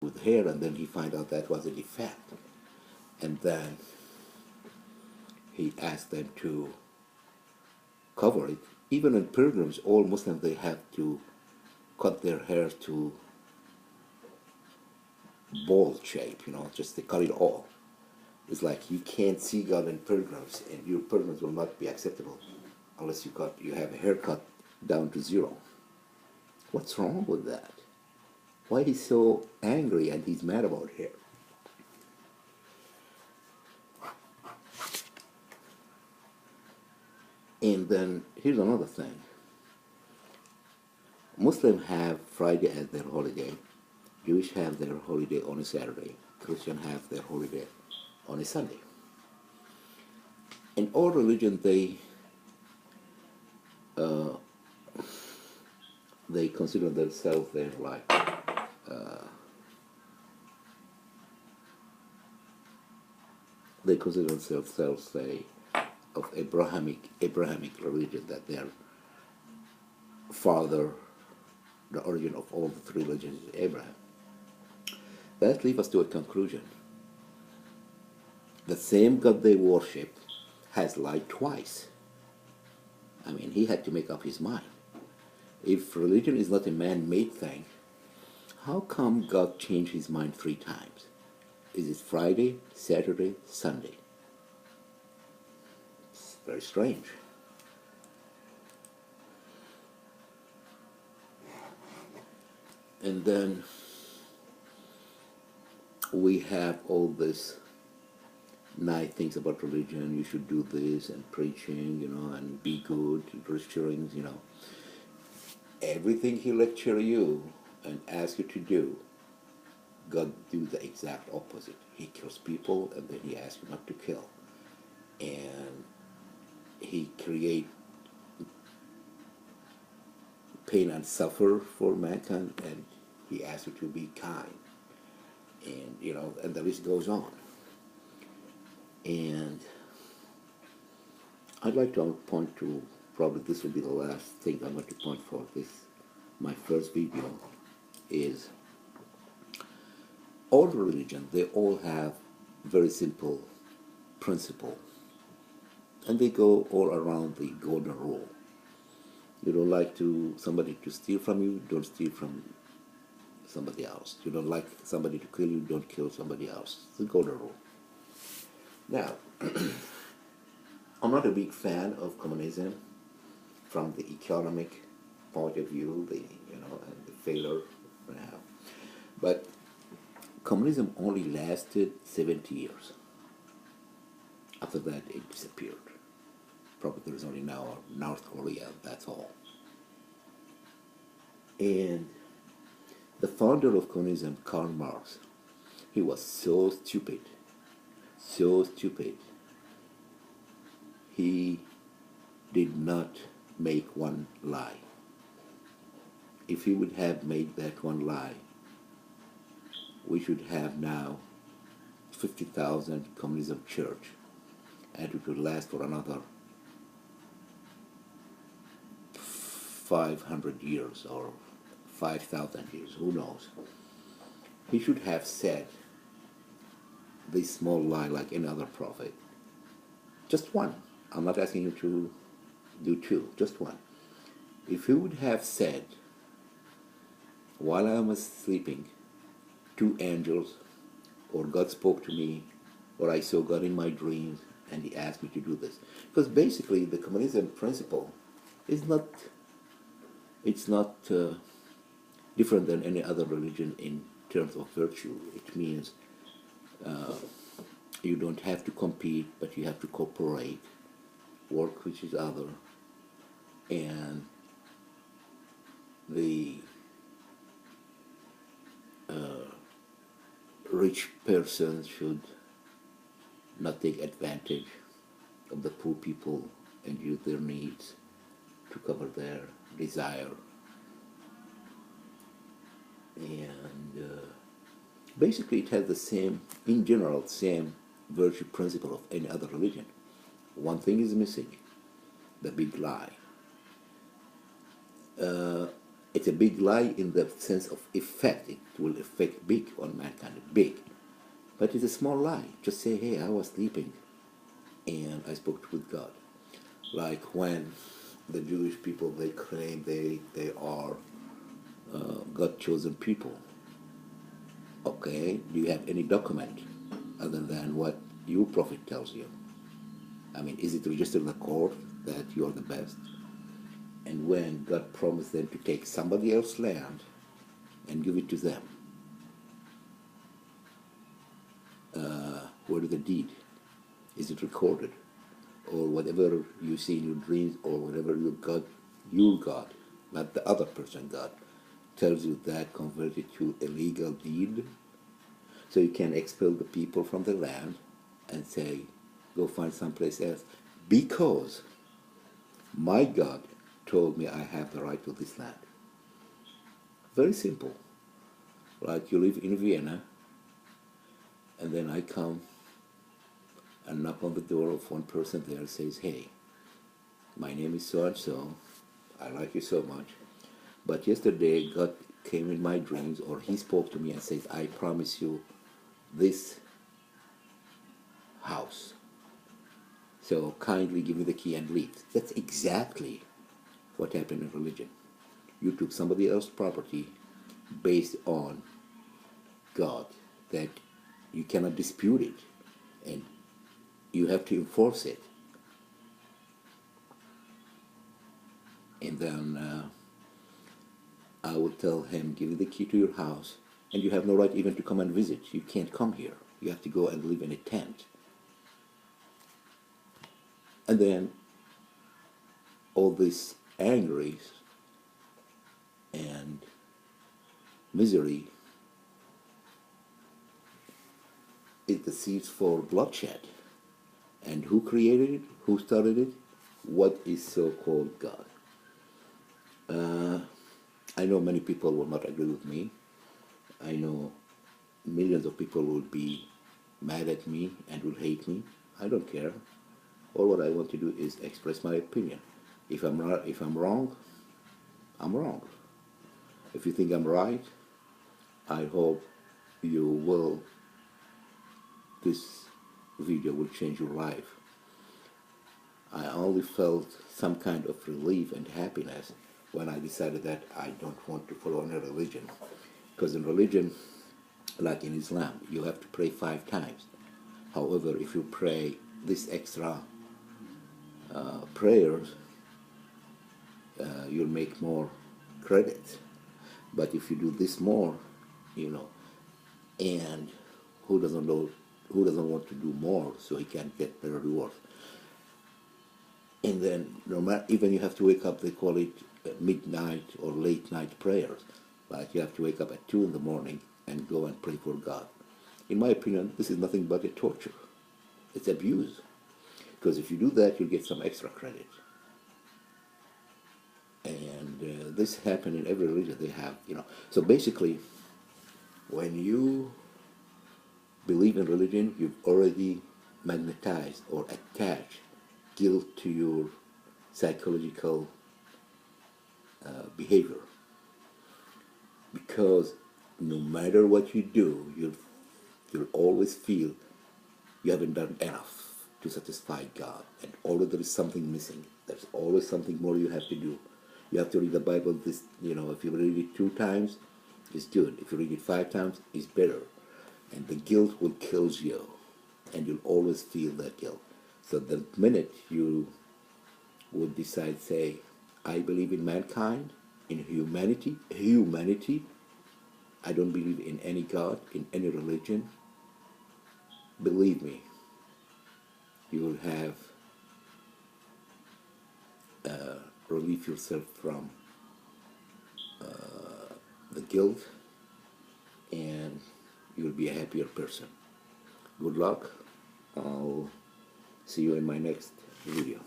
with hair, and then he find out that was a defect, and then he asked them to cover it. Even in pilgrims, all Muslims, they have to cut their hair to bald shape, just they cut it all. It's like you can't see God in pilgrims, and your pilgrims will not be acceptable unless you have a haircut down to zero. What's wrong with that? Why he's so angry and he's mad about hair? And then here's another thing. Muslims have Friday as their holiday. Jewish have their holiday on a Saturday. Christian have their holiday on a Sunday. In all religions, they consider themselves they're like they consider themselves say of Abrahamic religion, that their father, the origin of all the three religions is Abraham. That leads us to a conclusion. The same God they worship has lied twice. I mean, he had to make up his mind. If religion is not a man-made thing, how come God changed his mind 3 times? Is it Friday, Saturday, Sunday? It's very strange. And then we have all this nice things about religion. You should do this, and preaching, and be good, lecturing, Everything he lecture you and ask you to do, God do the exact opposite. He kills people, and then he asks you not to kill. And he create pain and suffer for mankind, and he asks you to be kind. And, and the list goes on. And I'd like to point to, probably this will be the last thing I'm going to point for this, my first video, is all religions, they all have very simple principle. And they go all around the golden rule. You don't like somebody to steal from you, don't steal from somebody else. You don't like somebody to kill you, don't kill somebody else. It's the golden rule. Now, I'm not a big fan of communism from the economic point of view, and the failure now. But communism only lasted 70 years. After that, it disappeared. Probably there is only now North Korea, that's all. And the founder of communism, Karl Marx, he was so stupid. He did not make one lie. If he would have made that one lie, we should have now 50,000 communism church, and it would last for another 500 years or 5,000 years, who knows. He should have said this small lie like any other prophet. Just one. I'm not asking you to do 2, just one. If he would have said, while I was sleeping, 2 angels, or God spoke to me, or I saw God in my dreams, and he asked me to do this. Because basically the communism principle is not, it's not different than any other religion in terms of virtue. It means you don't have to compete, but you have to cooperate, work with each other, and the rich person should not take advantage of the poor people and use their needs to cover their desire. And basically it has the same, in general, same virtue principle of any other religion. One thing is missing, the big lie. It's a big lie in the sense of effect. It will affect big on mankind, big. But it's a small lie. Just say, hey, I was sleeping and I spoke with God. Like when the Jewish people, they claim they are God chosen people. Okay, do you have any document other than what your prophet tells you? I mean, is it registered in the court that you are the best? And when God promised them to take somebody else's land and give it to them, where is the deed? Is it recorded? Or whatever you see in your dreams, or whatever your God, not the other person God, tells you that converted to a legal deed, so you can expel the people from the land and say, go find someplace else, because my God told me I have the right to this land. Very simple. Like you live in Vienna, and then I come and knock on the door of one person there and says, hey, my name is so-and-so, I like you so much, but yesterday God came in my dreams, or he spoke to me and says, I promise you this house, so kindly give me the key and leave. That's exactly what happened in religion. You took somebody else's property based on God, that you cannot dispute it, and you have to enforce it. And then I would tell him, give me the key to your house, and you have no right even to come and visit. You can't come here. You have to go and live in a tent. And then all this anger and misery is the seeds for bloodshed. And who created it? Who started it? What is so-called God? I know many people will not agree with me. I know millions of people will be mad at me and will hate me. I don't care. All what I want to do is express my opinion. If I'm wrong, I'm wrong. If you think I'm right, I hope this video will change your life. I only felt some kind of relief and happiness when I decided that I don't want to follow any religion. Because in religion, like in Islam, you have to pray 5 times. However, if you pray this extra prayers, you'll make more credits. But if you do this more, and who doesn't want to do more so he can get better reward? And then no matter, even you have to wake up, they call it midnight or late night prayers. Like you have to wake up at 2 in the morning and go and pray for God. In my opinion, this is nothing but a torture. It's abuse. Because if you do that, you'll get some extra credit. And this happens in every religion they have, So basically, when you believe in religion, you've already magnetized or attached guilt to your psychological behavior. Because no matter what you do, you'll always feel you haven't done enough to satisfy God, and always there is something missing. There's always something more you have to do. You have to read the Bible. If you read it 2 times, it's good. If you read it 5 times, it's better. And the guilt will kill you, and you'll always feel that guilt. So the minute you would decide, say, I believe in mankind, in humanity, I don't believe in any God, in any religion, believe me, you will have relieve yourself from the guilt, and you'll be a happier person. Good luck. I'll see you in my next video.